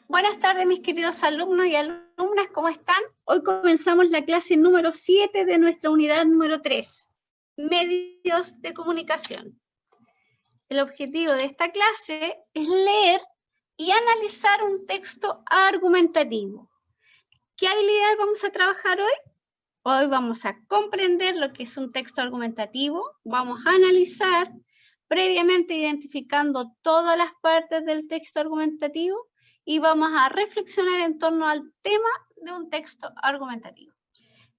Buenas tardes, mis queridos alumnos y alumnas, ¿cómo están? Hoy comenzamos la clase número 7 de nuestra unidad número 3, Medios de Comunicación. El objetivo de esta clase es leer y analizar un texto argumentativo. ¿Qué habilidades vamos a trabajar hoy? Hoy vamos a comprender lo que es un texto argumentativo, vamos a analizar, previamente identificando todas las partes del texto argumentativo, y vamos a reflexionar en torno al tema de un texto argumentativo.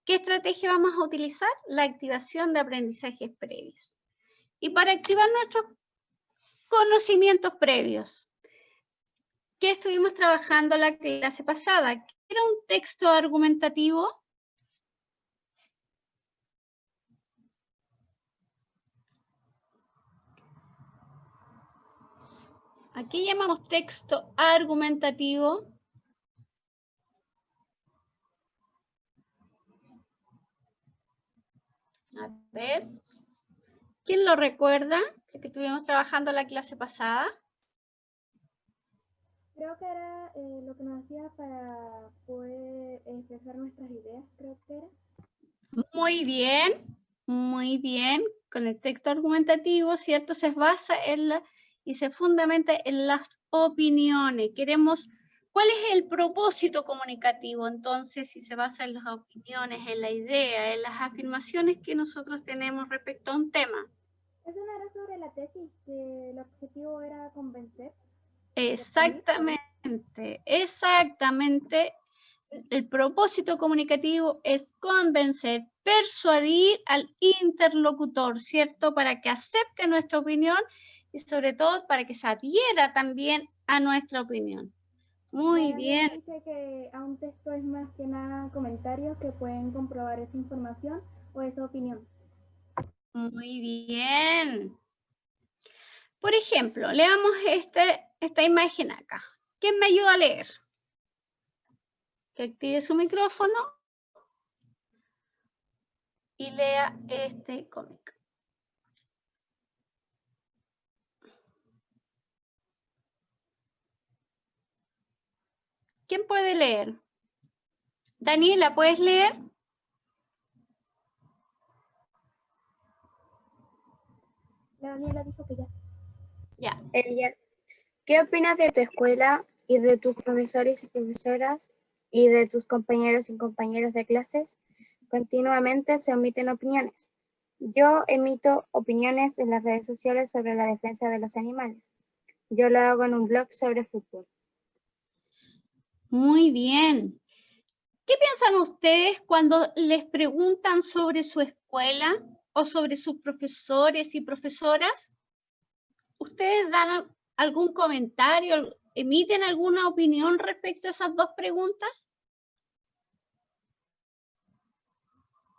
¿Qué estrategia vamos a utilizar? La activación de aprendizajes previos. Y para activar nuestros conocimientos previos, ¿qué estuvimos trabajando la clase pasada? ¿Qué era un texto argumentativo? Aquí llamamos texto argumentativo. A ver, ¿quién lo recuerda? Que estuvimos trabajando la clase pasada. Creo que era lo que nos hacía para poder expresar nuestras ideas, creo que era. Muy bien. Con el texto argumentativo, ¿cierto? Se basa y se fundamenta en las opiniones. ¿Cuál es el propósito comunicativo? Entonces, si se basa en las opiniones, en la idea, en las afirmaciones que nosotros tenemos respecto a un tema. Eso no era sobre la tesis, que el objetivo era convencer. Exactamente. El propósito comunicativo es convencer, persuadir al interlocutor, ¿cierto? Para que acepte nuestra opinión y sobre todo para que se adhiera también a nuestra opinión. Muy bien. Dice que a un texto es más que nada comentarios que pueden comprobar esa información o esa opinión. Muy bien. Por ejemplo, leamos esta imagen acá. ¿Quién me ayuda a leer? Que active su micrófono y lea este cómic. ¿Quién puede leer? Daniela, ¿puedes leer? Daniela dijo que ya. Ya. ¿Qué opinas de tu escuela y de tus profesores y profesoras y de tus compañeros y compañeras de clases? Continuamente se omiten opiniones. Yo emito opiniones en las redes sociales sobre la defensa de los animales. Yo lo hago en un blog sobre fútbol. Muy bien. ¿Qué piensan ustedes cuando les preguntan sobre su escuela o sobre sus profesores y profesoras? ¿Ustedes dan algún comentario, emiten alguna opinión respecto a esas dos preguntas?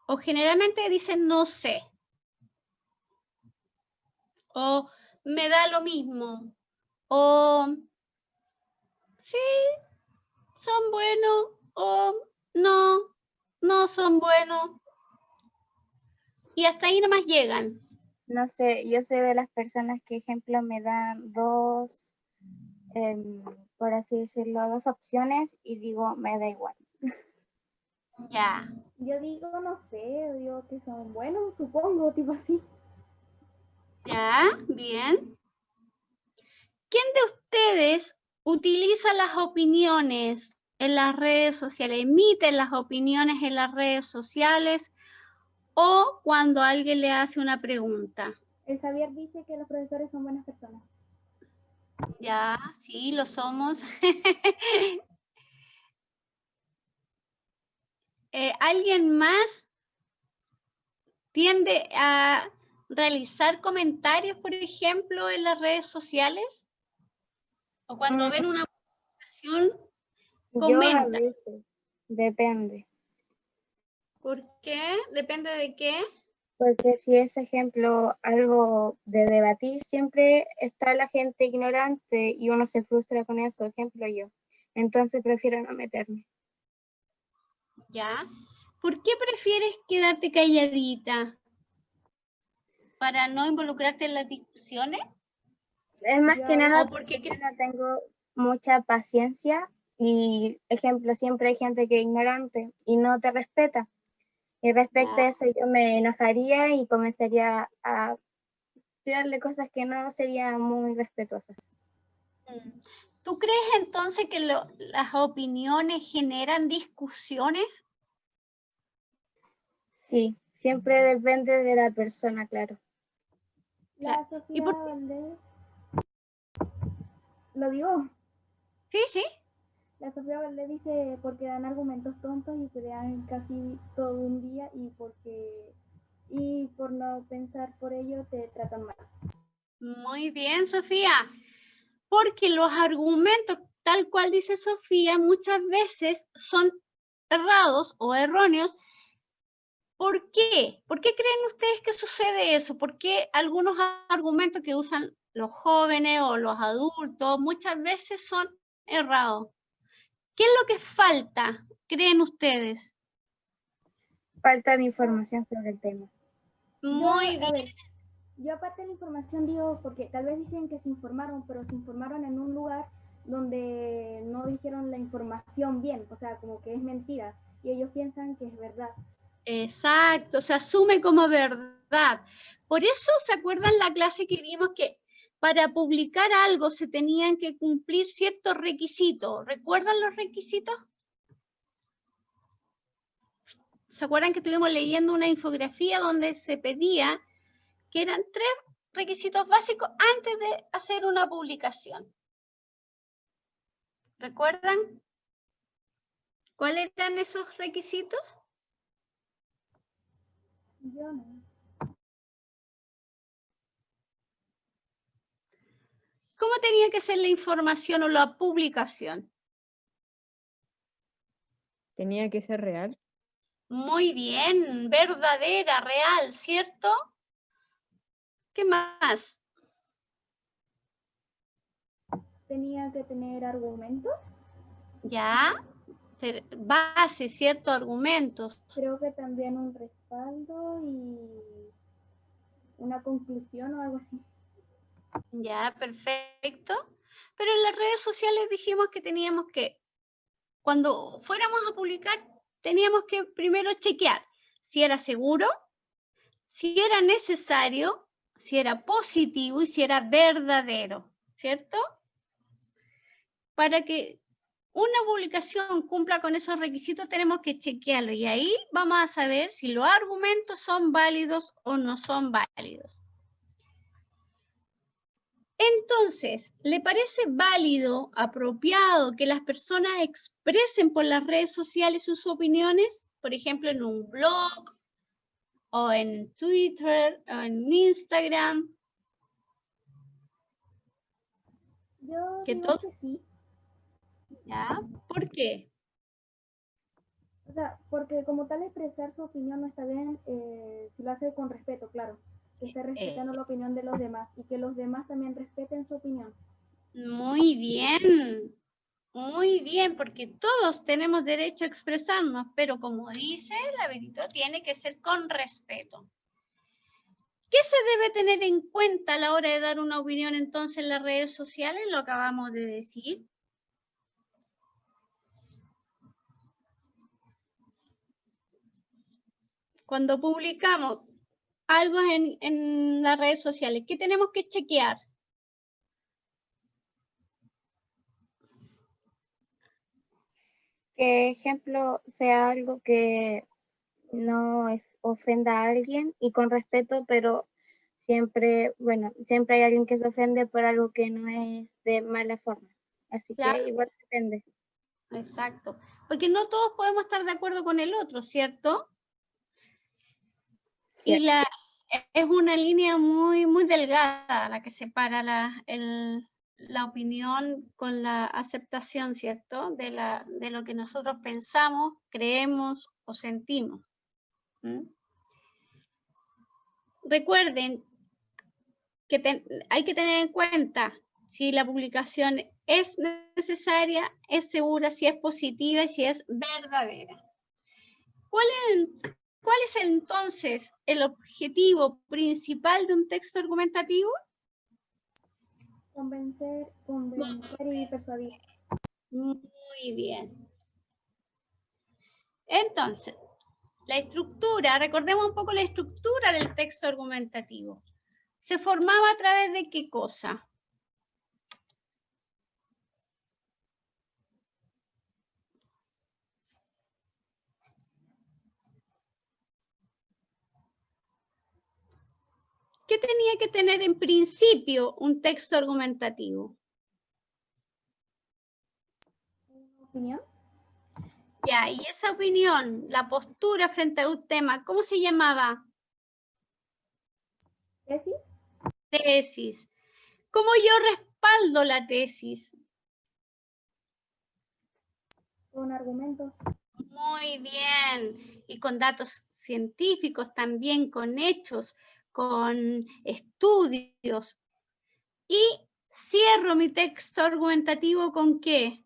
¿O generalmente dicen no sé? ¿O me da lo mismo? ¿O sí, son buenos? ¿O no, no son buenos? Y hasta ahí nomás llegan. No sé, yo soy de las personas que, ejemplo, me dan dos, por así decirlo, dos opciones y digo, me da igual. Ya. Yo digo, no sé, digo que son buenos, supongo, tipo así. Ya, bien. ¿Quién de ustedes utiliza las opiniones en las redes sociales, emite las opiniones en las redes sociales o cuando alguien le hace una pregunta? El Javier dice que los profesores son buenas personas. Ya, sí, lo somos. ¿Alguien más tiende a realizar comentarios, por ejemplo, en las redes sociales? O cuando ven una publicación, Yo a comenta. veces, depende. ¿Por qué? ¿Depende de qué? Porque si es, ejemplo, algo de debatir, siempre está la gente ignorante y uno se frustra con eso, ejemplo yo. Entonces prefiero no meterme. ¿Ya? ¿Por qué prefieres quedarte calladita? ¿Para no involucrarte en las discusiones? Es más que nada ¿O porque porque no tengo mucha paciencia Y, ejemplo, siempre hay gente que es ignorante y no te respeta. Y respecto a eso yo me enojaría y comenzaría a tirarle cosas que no serían muy respetuosas. ¿Tú crees entonces que las opiniones generan discusiones? Sí, siempre depende de la persona, claro. La ¿Y Sofía por Valdés, ¿lo digo? Sí, sí. La Sofía Valdés dice porque dan argumentos tontos y se dan casi todo un día y por no pensar por ello te tratan mal. Muy bien, Sofía. Porque los argumentos, tal cual dice Sofía, muchas veces son errados o erróneos. ¿Por qué? ¿Por qué creen ustedes que sucede eso? ¿Por qué algunos argumentos que usan los jóvenes o los adultos muchas veces son errados? ¿Qué es lo que falta, creen ustedes? Falta de información sobre el tema. Muy bien. Yo aparte de la información digo, porque tal vez dicen que se informaron, pero se informaron en un lugar donde no dijeron la información bien, o sea, como que es mentira, y ellos piensan que es verdad. Exacto, se asume como verdad. Por eso, ¿se acuerdan la clase que vimos que para publicar algo se tenían que cumplir ciertos requisitos? ¿Recuerdan los requisitos? ¿Se acuerdan que estuvimos leyendo una infografía donde se pedía que eran 3 requisitos básicos antes de hacer una publicación? ¿Recuerdan cuáles eran esos requisitos? Yo no. ¿Cómo tenía que ser la información o la publicación? Tenía que ser real. Muy bien, verdadera, real, ¿cierto? ¿Qué más? Tenía que tener argumentos. Ya, base, ¿cierto? Argumentos. Creo que también un respaldo y una conclusión o algo así. Ya, perfecto. Pero en las redes sociales dijimos que teníamos que, cuando fuéramos a publicar, teníamos que primero chequear si era seguro, si era necesario, si era positivo y si era verdadero, ¿cierto? Para que una publicación cumpla con esos requisitos, tenemos que chequearlo y ahí vamos a saber si los argumentos son válidos o no son válidos. Entonces, ¿le parece válido, apropiado que las personas expresen por las redes sociales sus opiniones? Por ejemplo, en un blog, o en Twitter, o en Instagram. Yo Que digo todo, que sí. ¿ya? ¿Por qué? O sea, porque como tal expresar su opinión no está bien si lo hace con respeto, claro. Que esté respetando la opinión de los demás y que los demás también respeten su opinión. Muy bien, porque todos tenemos derecho a expresarnos, pero como dice la Benito, tiene que ser con respeto. ¿Qué se debe tener en cuenta a la hora de dar una opinión entonces en las redes sociales? Lo acabamos de decir. Cuando publicamos algo en las redes sociales, ¿qué tenemos que chequear? Que ejemplo sea algo que no ofenda a alguien y con respeto, pero siempre, bueno, siempre hay alguien que se ofende por algo que no es de mala forma. Así Claro. que igual depende. Exacto, porque no todos podemos estar de acuerdo con el otro, ¿cierto? Y es una línea muy, muy delgada la que separa la opinión con la aceptación, ¿cierto? De lo que nosotros pensamos, creemos o sentimos. ¿Mm? Recuerden que hay que tener en cuenta si la publicación es necesaria, es segura, si es positiva y si es verdadera. ¿Cuál es entonces el objetivo principal de un texto argumentativo? Convencer y persuadir. Muy bien. Entonces, la estructura, recordemos un poco la estructura del texto argumentativo. ¿Se formaba a través de qué cosa? ¿Qué tenía que tener en principio un texto argumentativo? ¿Opinión? Ya, y esa opinión, la postura frente a un tema, ¿cómo se llamaba? ¿Tesis? Tesis. ¿Cómo yo respaldo la tesis? Con argumentos. Muy bien. Y con datos científicos también, con hechos, con estudios. Y cierro mi texto argumentativo ¿con qué?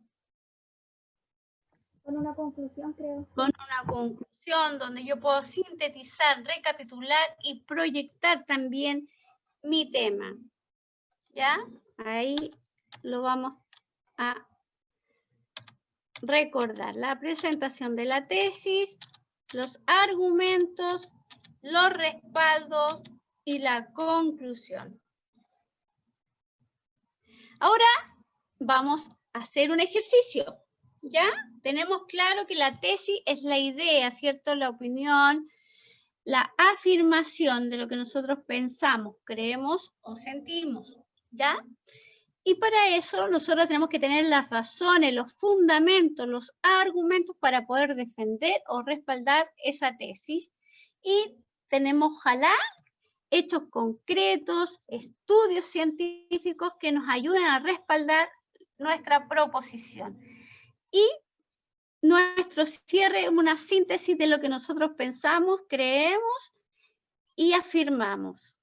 Con una conclusión, creo. Con una conclusión donde yo puedo sintetizar, recapitular y proyectar también mi tema. ¿Ya? Ahí lo vamos a recordar. La presentación de la tesis, los argumentos, los respaldos y la conclusión. Ahora vamos a hacer un ejercicio. ¿Ya? Tenemos claro que la tesis es la idea, ¿cierto? La opinión, la afirmación de lo que nosotros pensamos, creemos o sentimos. ¿Ya? Y para eso nosotros tenemos que tener las razones, los fundamentos, los argumentos para poder defender o respaldar esa tesis. Y tenemos, ojalá, hechos concretos, estudios científicos que nos ayuden a respaldar nuestra proposición. Y nuestro cierre es una síntesis de lo que nosotros pensamos, creemos y afirmamos.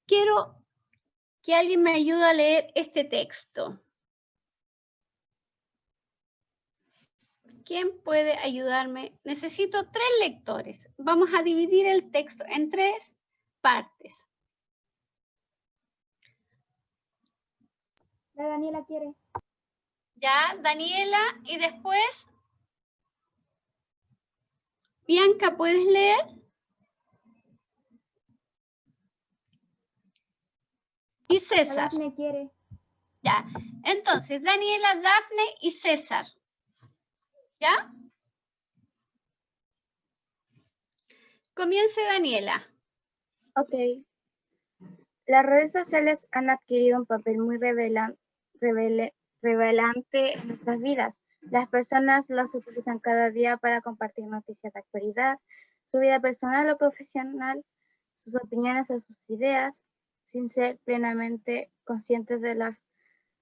Quiero que alguien me ayude a leer este texto. ¿Quién puede ayudarme? Necesito 3 lectores. Vamos a dividir el texto en 3 partes. La Daniela quiere. Ya, Daniela, y después, Bianca, ¿puedes leer? Y La César. Dafne quiere. Ya, entonces, Daniela, Dafne y César. ¿Ya? Comience Daniela. Ok. Las redes sociales han adquirido un papel muy revelante en nuestras vidas. Las personas las utilizan cada día para compartir noticias de actualidad, su vida personal o profesional, sus opiniones o sus ideas, sin ser plenamente conscientes de las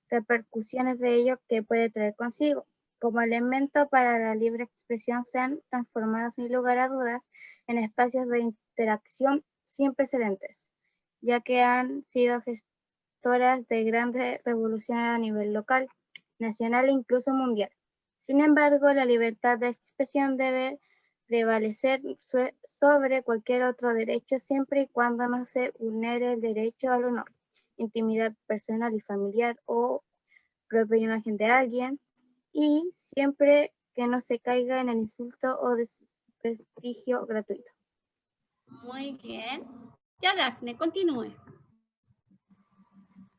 repercusiones de ello que puede traer consigo. Como elemento para la libre expresión se han transformado sin lugar a dudas en espacios de interacción sin precedentes, ya que han sido gestoras de grandes revoluciones a nivel local, nacional e incluso mundial. Sin embargo, la libertad de expresión debe prevalecer sobre cualquier otro derecho siempre y cuando no se vulnere el derecho al honor, intimidad personal y familiar o propia imagen de alguien, y siempre que no se caiga en el insulto o desprestigio gratuito. Muy bien. Ya, Dafne, continúe.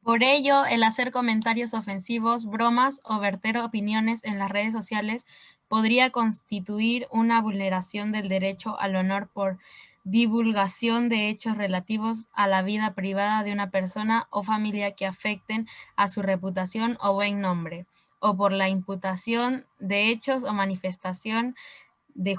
Por ello, el hacer comentarios ofensivos, bromas o verter opiniones en las redes sociales podría constituir una vulneración del derecho al honor por divulgación de hechos relativos a la vida privada de una persona o familia que afecten a su reputación o buen nombre, o por la imputación de hechos o manifestación de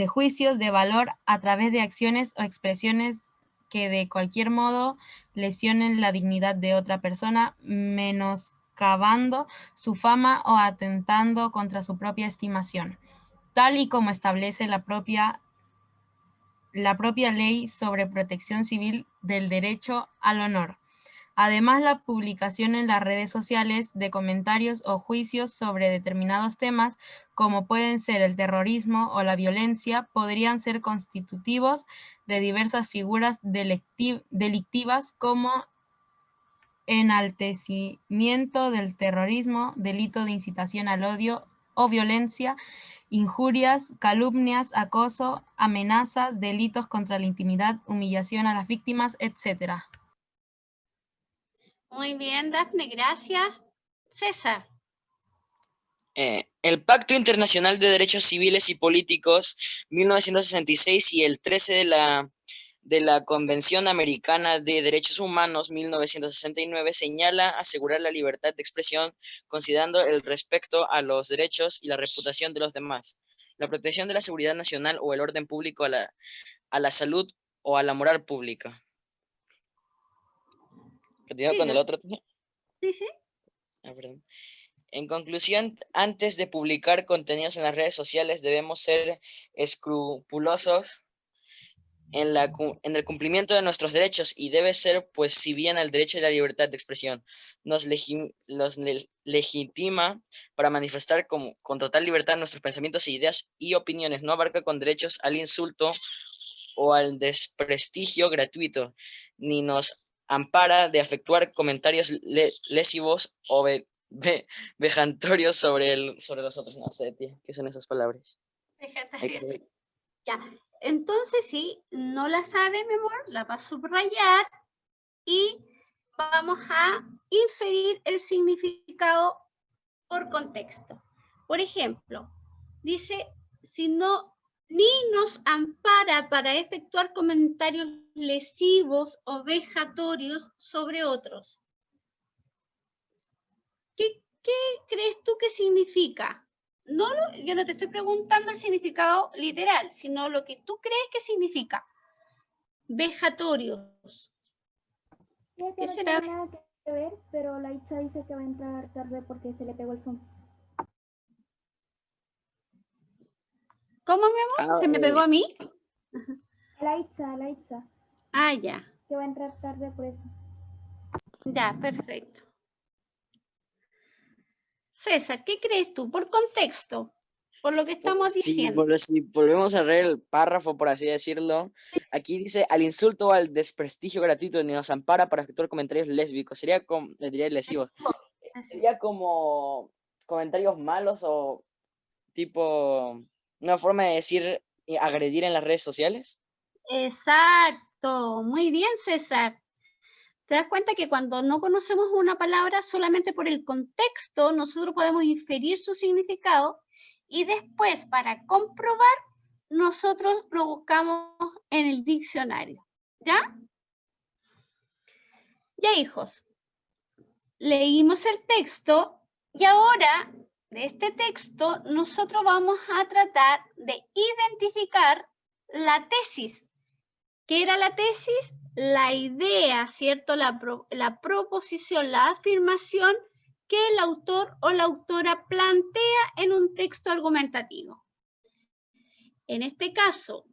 juicios de valor a través de acciones o expresiones que de cualquier modo lesionen la dignidad de otra persona, menoscabando su fama o atentando contra su propia estimación, tal y como establece la propia ley sobre protección civil del derecho al honor. Además, la publicación en las redes sociales de comentarios o juicios sobre determinados temas, como pueden ser el terrorismo o la violencia, podrían ser constitutivos de diversas figuras delictivas como enaltecimiento del terrorismo, delito de incitación al odio o violencia, injurias, calumnias, acoso, amenazas, delitos contra la intimidad, humillación a las víctimas, etc. Muy bien, Dafne, gracias. César. El Pacto Internacional de Derechos Civiles y Políticos 1966 y el 13 de la Convención Americana de Derechos Humanos 1969 señala asegurar la libertad de expresión considerando el respeto a los derechos y la reputación de los demás, la protección de la seguridad nacional o el orden público, a la salud o a la moral pública. ¿Continúo con el otro? Sí, sí. Perdón. En conclusión, antes de publicar contenidos en las redes sociales debemos ser escrupulosos en el cumplimiento de nuestros derechos y debe ser, pues si bien el derecho a la libertad de expresión nos legitima para manifestar con total libertad nuestros pensamientos, ideas y opiniones, no abarca con derechos al insulto o al desprestigio gratuito, ni nos ampara de efectuar comentarios lesivos o vejantorios sobre los otros. No sé, tía, ¿qué son esas palabras? Ya, entonces si no la sabe, mi amor, la va a subrayar y vamos a inferir el significado por contexto. Por ejemplo, dice, si no, ni nos ampara para efectuar comentarios lesivos o vejatorios sobre otros. ¿Qué crees tú que significa? Yo no te estoy preguntando el significado literal, sino lo que tú crees que significa. Vejatorios. ¿Qué no será? tiene nada que ver, pero la Itza dice que va a entrar tarde porque se le pegó el Zoom. ¿Cómo, mi amor? ¿Se me pegó a mí? La Itza. Ah, ya. Que va a entrar tarde por eso. Ya, perfecto. César, ¿qué crees tú? Por contexto, por lo que estamos diciendo. Si volvemos a leer el párrafo, por así decirlo, aquí dice, al insulto o al desprestigio gratuito ni nos ampara para efectuar comentarios lésbicos. Sería como, le diría lesivos. Sería como comentarios malos o tipo una forma de decir agredir en las redes sociales. Exacto. Muy bien, César. ¿Te das cuenta que cuando no conocemos una palabra, solamente por el contexto, nosotros podemos inferir su significado y después, para comprobar, nosotros lo buscamos en el diccionario? ¿Ya? Ya, hijos. Leímos el texto y ahora, de este texto, nosotros vamos a tratar de identificar la tesis. ¿Qué era la tesis? La idea, ¿cierto? La proposición, la afirmación que el autor o la autora plantea en un texto argumentativo. En este caso,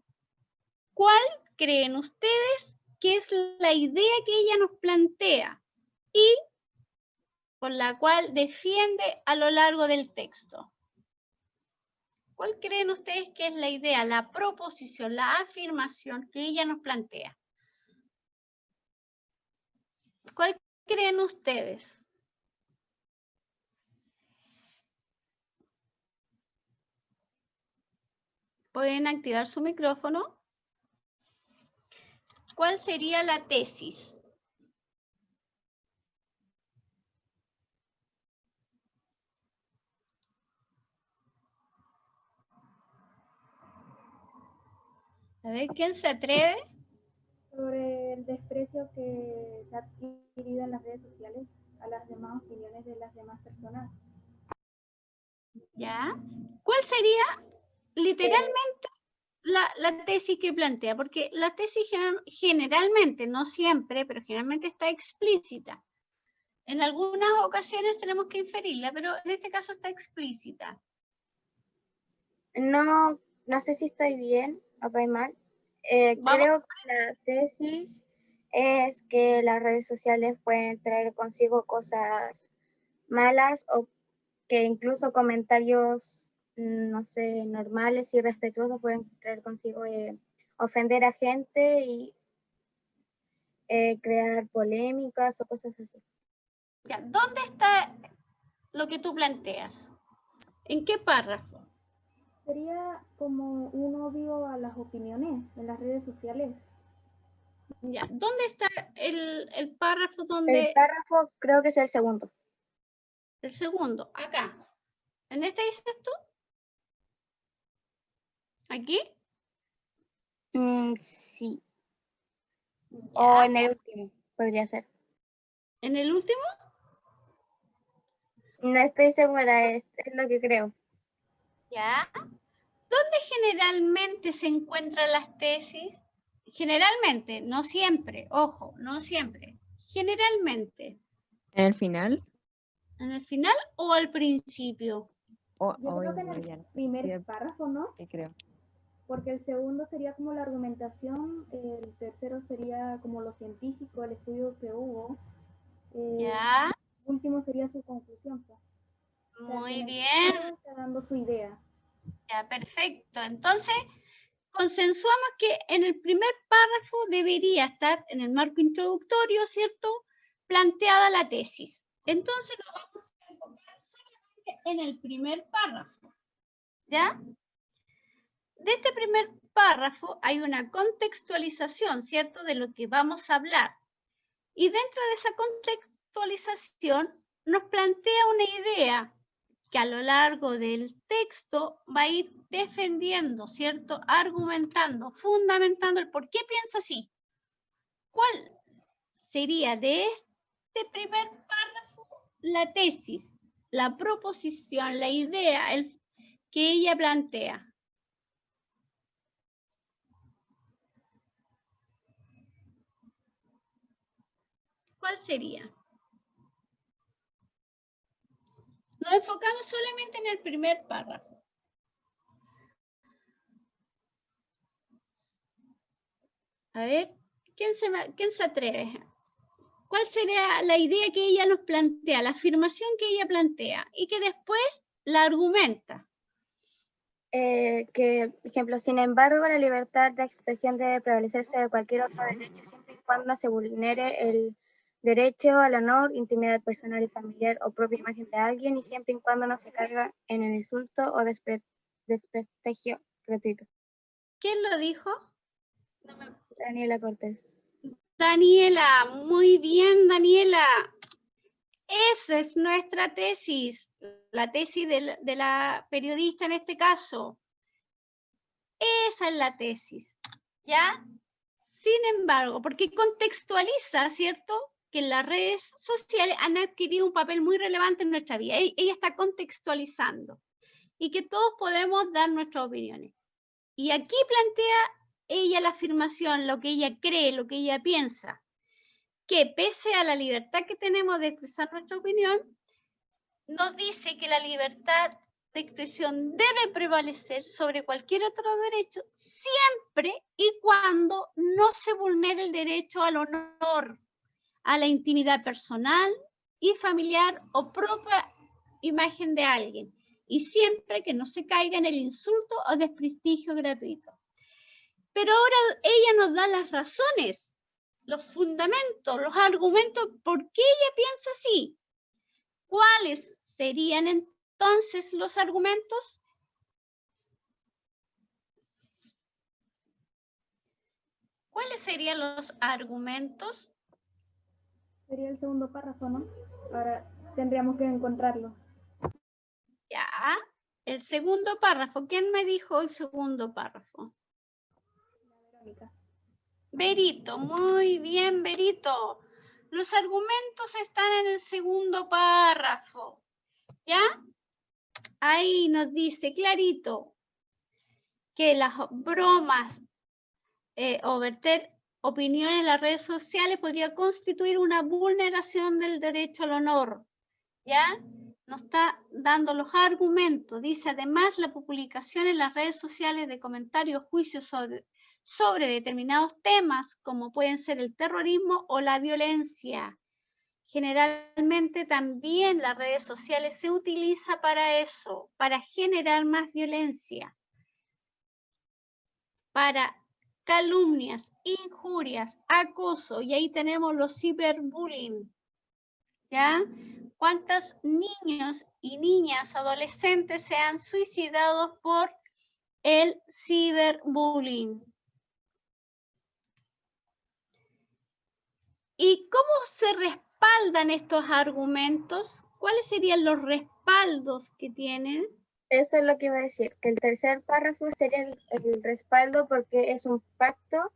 ¿cuál creen ustedes que es la idea que ella nos plantea y por la cual defiende a lo largo del texto? ¿Cuál creen ustedes que es la idea, la proposición, la afirmación que ella nos plantea? ¿Cuál creen ustedes? ¿Pueden activar su micrófono? ¿Cuál sería la tesis? A ver, ¿quién se atreve? Sobre el desprecio que se ha adquirido en las redes sociales a las demás opiniones de las demás personas. ¿Ya? ¿Cuál sería literalmente la tesis que plantea? Porque la tesis generalmente, no siempre, pero generalmente está explícita. En algunas ocasiones tenemos que inferirla, pero en este caso está explícita. No sé si estoy bien o estoy mal. Creo que la tesis es que las redes sociales pueden traer consigo cosas malas o que incluso comentarios, no sé, normales y respetuosos pueden traer consigo ofender a gente y crear polémicas o cosas así. Ya, ¿dónde está lo que tú planteas? ¿En qué párrafo? Sería como un odio a las opiniones en las redes sociales. Ya, ¿dónde está el párrafo El donde párrafo creo que es el segundo. el segundo? Acá. ¿En este dices tú? ¿Aquí? Sí. Ya. O en el último, podría ser. ¿En el último? No estoy segura, es lo que creo. Ya. ¿Dónde generalmente se encuentran las tesis? Generalmente, no siempre, ojo, no siempre. Generalmente, ¿En el final? ¿en el final o al principio? Yo creo que en no, el ya no sé. primer Sí, párrafo, ¿no? sí creo. Porque el segundo sería como la argumentación, el tercero sería como lo científico, el estudio que hubo, Ya, el último sería su conclusión. Pues. O sea, que muy en el bien, primero está dando su idea. ya, perfecto. Entonces, consensuamos que en el primer párrafo debería estar en el marco introductorio, ¿cierto? Planteada la tesis. Entonces nos vamos a enfocar solamente en el primer párrafo, ¿ya? De este primer párrafo hay una contextualización, ¿cierto?, de lo que vamos a hablar. Y dentro de esa contextualización nos plantea una idea que a lo largo del texto va a ir defendiendo, ¿cierto?, argumentando, fundamentando el por qué piensa así. ¿Cuál sería de este primer párrafo la tesis, la proposición, la idea que ella plantea? ¿Cuál sería? Nos enfocamos solamente en el primer párrafo. A ver, ¿quién se atreve? ¿Cuál sería la idea que ella nos plantea, la afirmación que ella plantea y que después la argumenta? Que, por ejemplo, sin embargo, la libertad de expresión debe prevalecerse de cualquier otro derecho siempre y cuando no se vulnere el derecho al honor, intimidad personal y familiar o propia imagen de alguien y siempre y cuando no se caiga en el insulto o desprestigio gratuito. ¿Quién lo dijo? Daniela Cortés. Daniela, muy bien, Daniela. Esa es nuestra tesis, la tesis de la periodista en este caso. Esa es la tesis, ¿ya? Sin embargo, porque contextualiza, ¿cierto?, que las redes sociales han adquirido un papel muy relevante en nuestra vida. Ella está contextualizando y que todos podemos dar nuestras opiniones. Y aquí plantea ella la afirmación, lo que ella cree, lo que ella piensa, que pese a la libertad que tenemos de expresar nuestra opinión, nos dice que la libertad de expresión debe prevalecer sobre cualquier otro derecho siempre y cuando no se vulnere el derecho al honor, a la intimidad personal y familiar o propia imagen de alguien, y siempre que no se caiga en el insulto o desprestigio gratuito. Pero ahora ella nos da las razones, los fundamentos, los argumentos por qué ella piensa así. ¿Cuáles serían entonces los argumentos? ¿Cuáles serían los argumentos? Sería el segundo párrafo, ¿no? Ahora tendríamos que encontrarlo. Ya, el segundo párrafo. ¿Quién me dijo el segundo párrafo? Verónica. Berito, muy bien, Berito. Los argumentos están en el segundo párrafo. ¿Ya? Ahí nos dice clarito que las bromas o verter opiniones en las redes sociales podría constituir una vulneración del derecho al honor. ¿Ya? Nos está dando los argumentos. Dice, además, la publicación en las redes sociales de comentarios, juicios sobre determinados temas, como pueden ser el terrorismo o la violencia. Generalmente también las redes sociales se utiliza para eso, para generar más violencia, para calumnias, injurias, acoso, y ahí tenemos los ciberbullying. ¿Ya? ¿Cuántos niños y niñas adolescentes se han suicidado por el ciberbullying? ¿Y cómo se respaldan estos argumentos? ¿Cuáles serían los respaldos que tienen? Eso es lo que iba a decir, que el tercer párrafo sería el respaldo porque es un pacto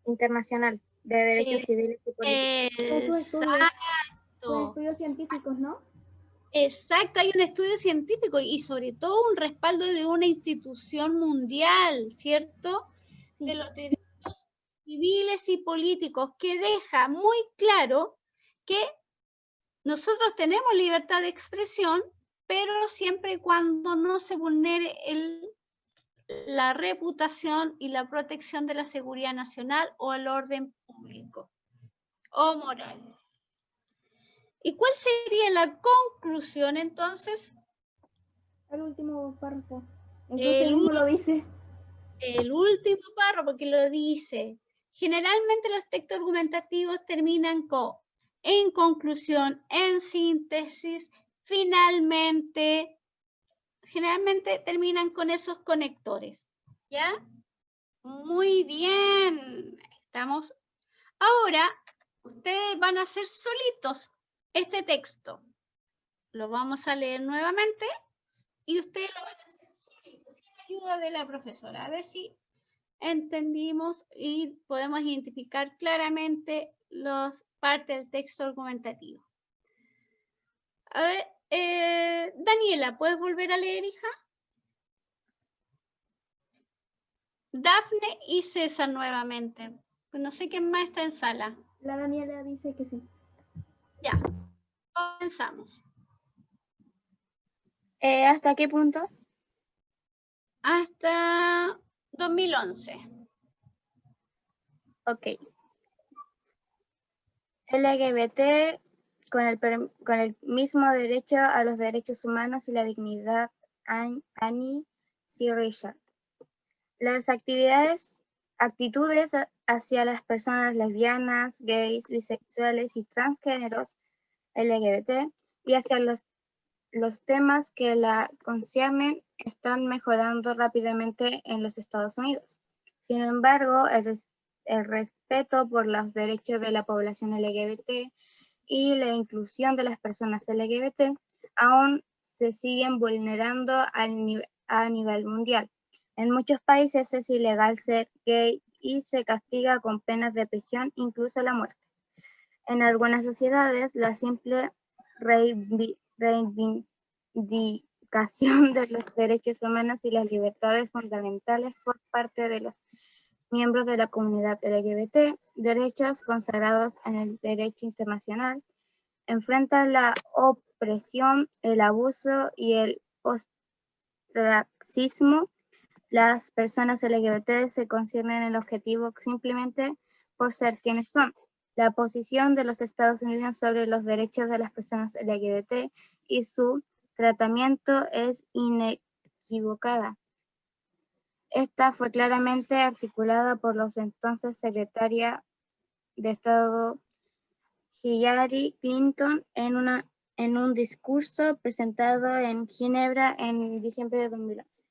internacional de derechos civiles y políticos. Son Exacto. estudios científicos, ¿no? Exacto, hay un estudio científico y sobre todo un respaldo de una institución mundial, ¿cierto? Sí. De los derechos civiles y políticos, que deja muy claro que nosotros tenemos libertad de expresión, pero siempre y cuando no se vulnere la reputación y la protección de la seguridad nacional o el orden público o moral. ¿Y cuál sería la conclusión entonces? El último párrafo. Incluso él mismo lo dice. El último párrafo, porque lo dice. Generalmente los textos argumentativos terminan con en conclusión, en síntesis, finalmente. Generalmente terminan con esos conectores. ¿Ya? Muy bien. Estamos. Ahora, ustedes van a hacer solitos este texto. Lo vamos a leer nuevamente y ustedes lo van a hacer solitos, sin ayuda de la profesora. A ver si entendimos y podemos identificar claramente las partes del texto argumentativo. A ver, Daniela, ¿puedes volver a leer, hija? Dafne y César nuevamente. No sé quién más está en sala. La Daniela dice que sí. Ya, comenzamos. ¿Hasta qué punto? Hasta 2011. Ok. LGBT con el mismo derecho a los derechos humanos y la dignidad. Annie C. Richard. Las actitudes hacia las personas lesbianas, gays, bisexuales y transgéneros LGBT y hacia los temas que la conciernen están mejorando rápidamente en los Estados Unidos. Sin embargo, el respeto por los derechos de la población LGBT y la inclusión de las personas LGBT aún se siguen vulnerando a nivel mundial. En muchos países es ilegal ser gay y se castiga con penas de prisión, incluso la muerte. En algunas sociedades, la simple reivindicación de los derechos humanos y las libertades fundamentales por parte de los miembros de la comunidad LGBT, derechos consagrados en el derecho internacional, enfrentan la opresión, el abuso y el ostracismo. Las personas LGBT se conciernen el objetivo simplemente por ser quienes son. La posición de los Estados Unidos sobre los derechos de las personas LGBT y su tratamiento es inequívocada. Esta fue claramente articulada por los entonces secretaria de Estado Hillary Clinton en un discurso presentado en Ginebra en diciembre de 2011.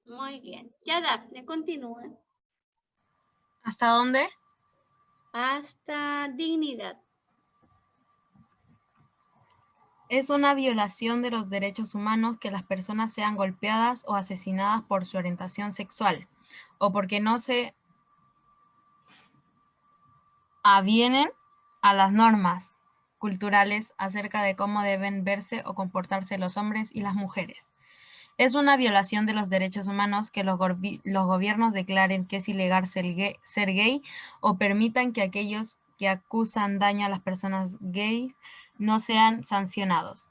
Muy bien. Ya, Dafne, continúa. ¿Hasta dónde? Hasta dignidad. Es una violación de los derechos humanos que las personas sean golpeadas o asesinadas por su orientación sexual o porque no se avienen a las normas culturales acerca de cómo deben verse o comportarse los hombres y las mujeres. Es una violación de los derechos humanos que los gobiernos declaren que es ilegal ser gay o permitan que aquellos que acusan daño a las personas gays no sean sancionados.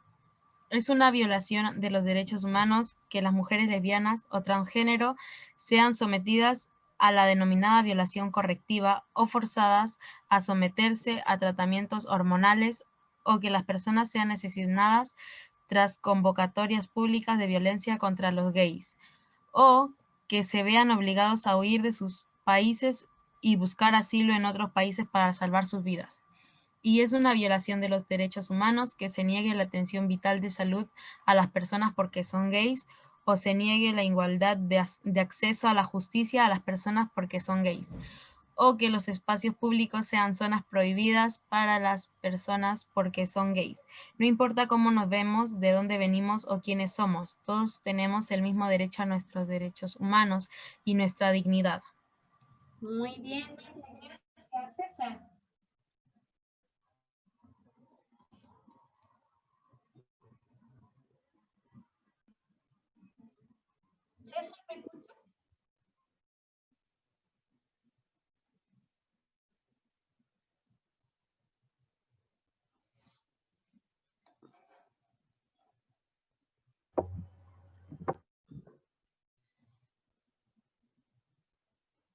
Es una violación de los derechos humanos que las mujeres lesbianas o transgénero sean sometidas a la denominada violación correctiva o forzadas a someterse a tratamientos hormonales o que las personas sean asesinadas tras convocatorias públicas de violencia contra los gays, o que se vean obligados a huir de sus países y buscar asilo en otros países para salvar sus vidas. y es una violación de los derechos humanos que se niegue la atención vital de salud a las personas porque son gays, o se niegue la igualdad de acceso a la justicia a las personas porque son gays, o que los espacios públicos sean zonas prohibidas para las personas porque son gays. No importa cómo nos vemos, de dónde venimos o quiénes somos, todos tenemos el mismo derecho a nuestros derechos humanos y nuestra dignidad. Muy bien, gracias, César. César, ¿me escuchas?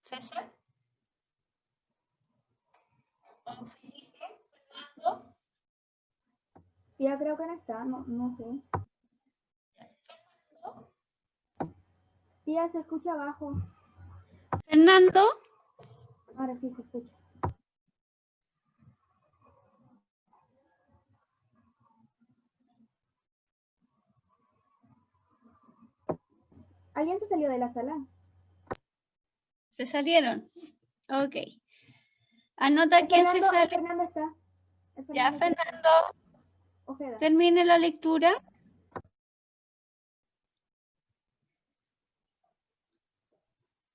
César. ¿O Felipe? ¿Fernando? Ya creo que no está, no sé. Tía, se escucha abajo. Fernando. Ahora sí se escucha. ¿Alguien se salió de la sala? ¿Se salieron? Ok. Anota quién se sale. Fernando está. Ya, Fernando, Ojeda. termine la lectura.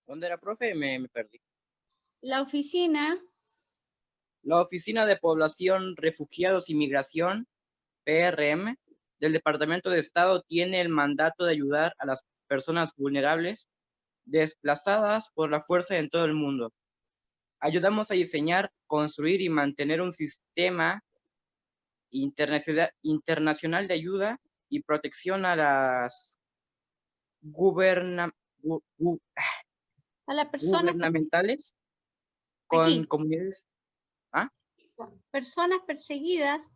¿Dónde era, profe? Me perdí. La oficina. La Oficina de Población, Refugiados y Migración, PRM, del Departamento de Estado tiene el mandato de ayudar a las personas vulnerables desplazadas por la fuerza en todo el mundo. Ayudamos a diseñar, construir y mantener un sistema internacional de ayuda y protección a las A las personas, gubernamentales con aquí, comunidades. personas perseguidas.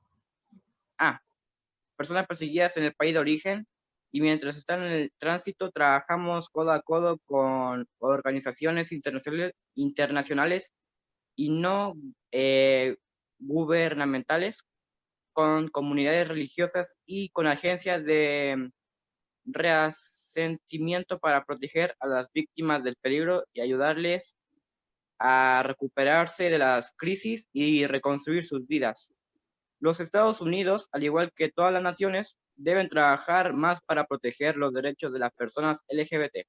Personas perseguidas en el país de origen, y mientras están en el tránsito trabajamos codo a codo con organizaciones internacionales y no gubernamentales, con comunidades religiosas y con agencias de reasentimiento para proteger a las víctimas del peligro y ayudarles a recuperarse de las crisis y reconstruir sus vidas. Los Estados Unidos, al igual que todas las naciones, deben trabajar más para proteger los derechos de las personas LGBT,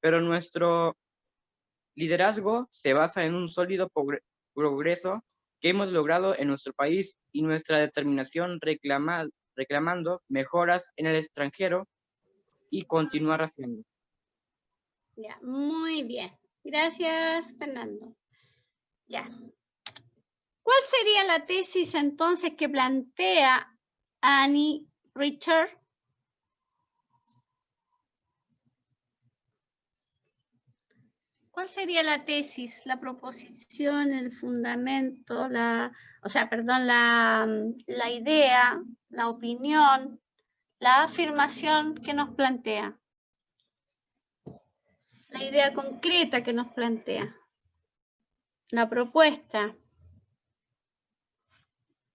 pero nuestro liderazgo se basa en un sólido progreso que hemos logrado en nuestro país y nuestra determinación reclamando mejoras en el extranjero y continuar haciendo. Ya, muy bien. Gracias, Fernando. Ya. ¿Cuál sería la tesis entonces que plantea Annie Richard? ¿Cuál sería la tesis, la proposición, el fundamento, la idea, la opinión, la afirmación que nos plantea? La idea concreta que nos plantea. La propuesta.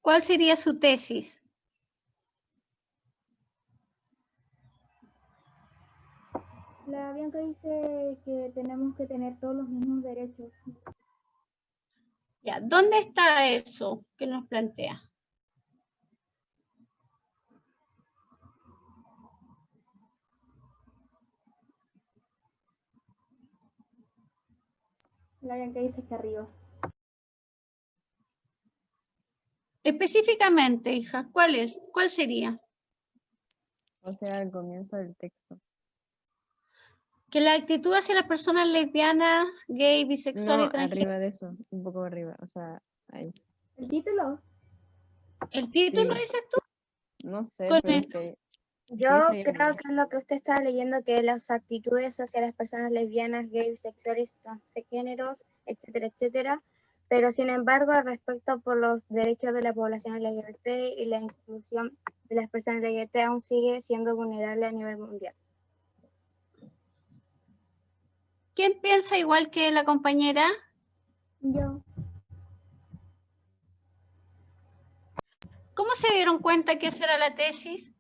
¿Cuál sería su tesis? La Bianca dice que tenemos que tener todos los mismos derechos. Ya, ¿dónde está eso que nos plantea? La Bianca dice que arriba. Específicamente, hija, ¿cuál sería? O sea, al comienzo del texto. Que la actitud hacia las personas lesbianas, gay, bisexual No, y transgénero. arriba de eso, un poco arriba, o sea, ahí. ¿El título? ¿El título Sí. dices tú? No sé, Con pero el- es que Yo dice ahí creo arriba. que es lo que usted está leyendo, que las actitudes hacia las personas lesbianas, gays, bisexuales, transgéneros, etcétera, etcétera. Pero sin embargo, al respecto por los derechos de la población LGBT y la inclusión de las personas LGBT aún sigue siendo vulnerable a nivel mundial. ¿Quién piensa igual que la compañera? Yo. ¿Cómo se dieron cuenta que esa era la tesis?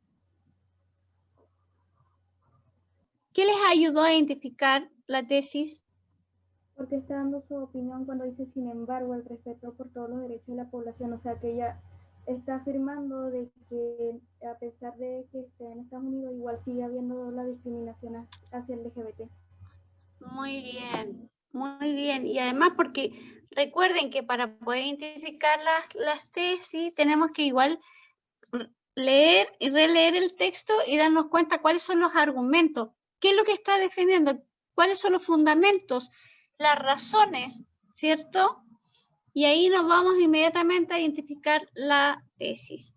¿Qué les ayudó a identificar la tesis? Porque está dando su opinión cuando dice, sin embargo, el respeto por todos los derechos de la población. O sea, que ella está afirmando de que a pesar de que esté en Estados Unidos, igual sigue habiendo la discriminación hacia el LGBT. Muy bien, muy bien. Y además porque recuerden que para poder identificar las tesis tenemos que igual leer y releer el texto y darnos cuenta cuáles son los argumentos, qué es lo que está defendiendo, cuáles son los fundamentos, las razones, ¿cierto? Y ahí nos vamos inmediatamente a identificar la tesis.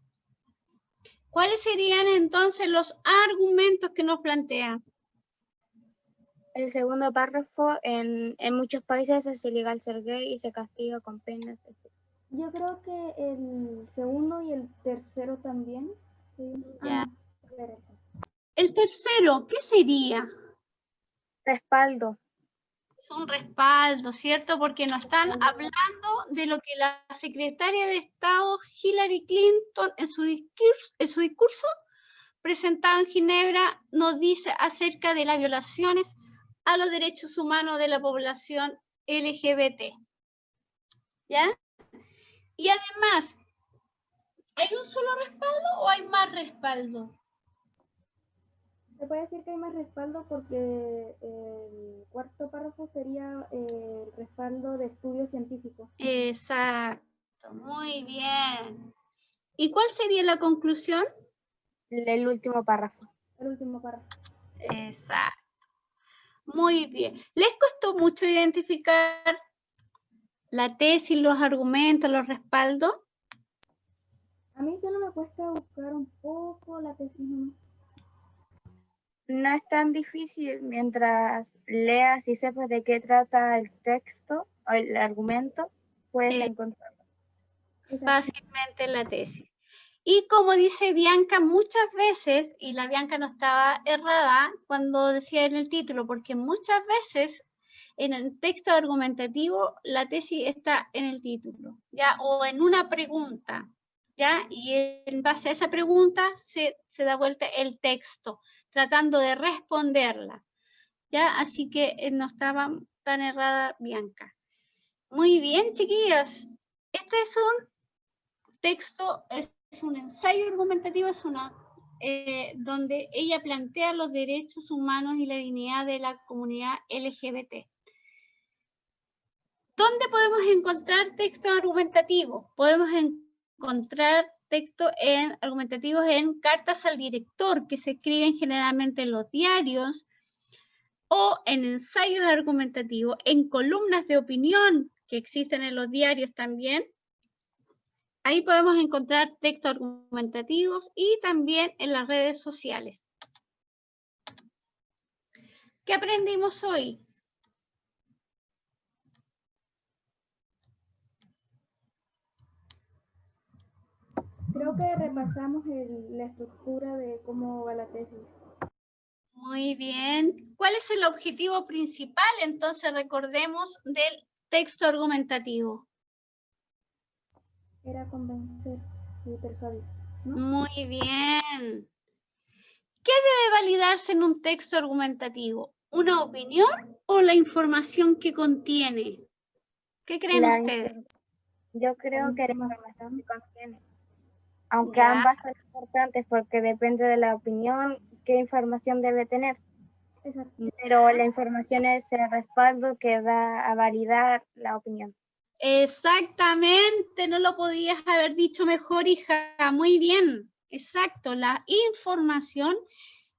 ¿Cuáles serían entonces los argumentos que nos plantean? El segundo párrafo, en muchos países es ilegal ser gay y se castiga con penas, etc. Yo creo que el segundo y el tercero también. Sí. Ya. No. El tercero, ¿qué sería? Respaldo. Es un respaldo, ¿cierto? Porque nos están hablando de lo que la secretaria de Estado Hillary Clinton en su discurso presentado en Ginebra nos dice acerca de las violaciones a los derechos humanos de la población LGBT. ¿Ya? Y además, ¿hay un solo respaldo o hay más respaldo? Se puede decir que hay más respaldo porque el cuarto párrafo sería el respaldo de estudios científicos. Exacto, muy bien. ¿Y cuál sería la conclusión? El último párrafo. El último párrafo. Exacto. Muy bien. ¿Les costó mucho identificar la tesis, los argumentos, los respaldos? A mí solo me cuesta buscar un poco la tesis. No es tan difícil mientras leas y sepas de qué trata el texto o el argumento, puedes encontrarlo. Fácilmente la tesis. Y como dice Bianca muchas veces, y la Bianca no estaba errada cuando decía en el título, porque muchas veces en el texto argumentativo la tesis está en el título, ¿ya? O en una pregunta, ¿ya? Y en base a esa pregunta se da vuelta el texto, tratando de responderla, ¿ya? Así que no estaba tan errada Bianca. Muy bien, chiquillas. Este es un texto, es un ensayo argumentativo, es una donde ella plantea los derechos humanos y la dignidad de la comunidad LGBT. ¿Dónde podemos encontrar textos argumentativos? Podemos encontrar textos argumentativos en cartas al director, que se escriben generalmente en los diarios, o en ensayos argumentativos, en columnas de opinión que existen en los diarios también. Ahí podemos encontrar textos argumentativos y también en las redes sociales. ¿Qué aprendimos hoy? Creo que repasamos la estructura de cómo va la tesis. Muy bien. ¿Cuál es el objetivo principal, entonces, recordemos, del texto argumentativo? Era convencer y persuadir, ¿no? Muy bien. ¿Qué debe validarse en un texto argumentativo? ¿Una opinión o la información que contiene? ¿Qué creen ustedes? Yo creo que la información que contiene, aunque Ya. ambas son importantes porque depende de la opinión, qué información debe tener. Exacto. Pero la información es el respaldo que da a validar la opinión. Exactamente, no lo podías haber dicho mejor, hija. Muy bien, exacto. La información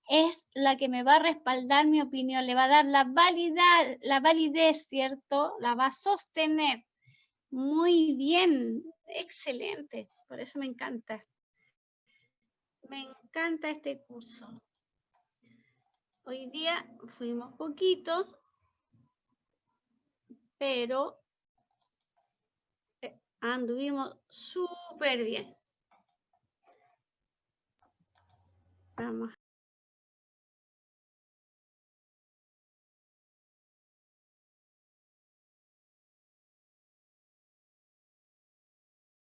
es la que me va a respaldar mi opinión, le va a dar la validez, ¿cierto? La va a sostener. Muy bien, excelente. Por eso me encanta. Me encanta este curso. Hoy día fuimos poquitos, pero anduvimos súper bien. Vamos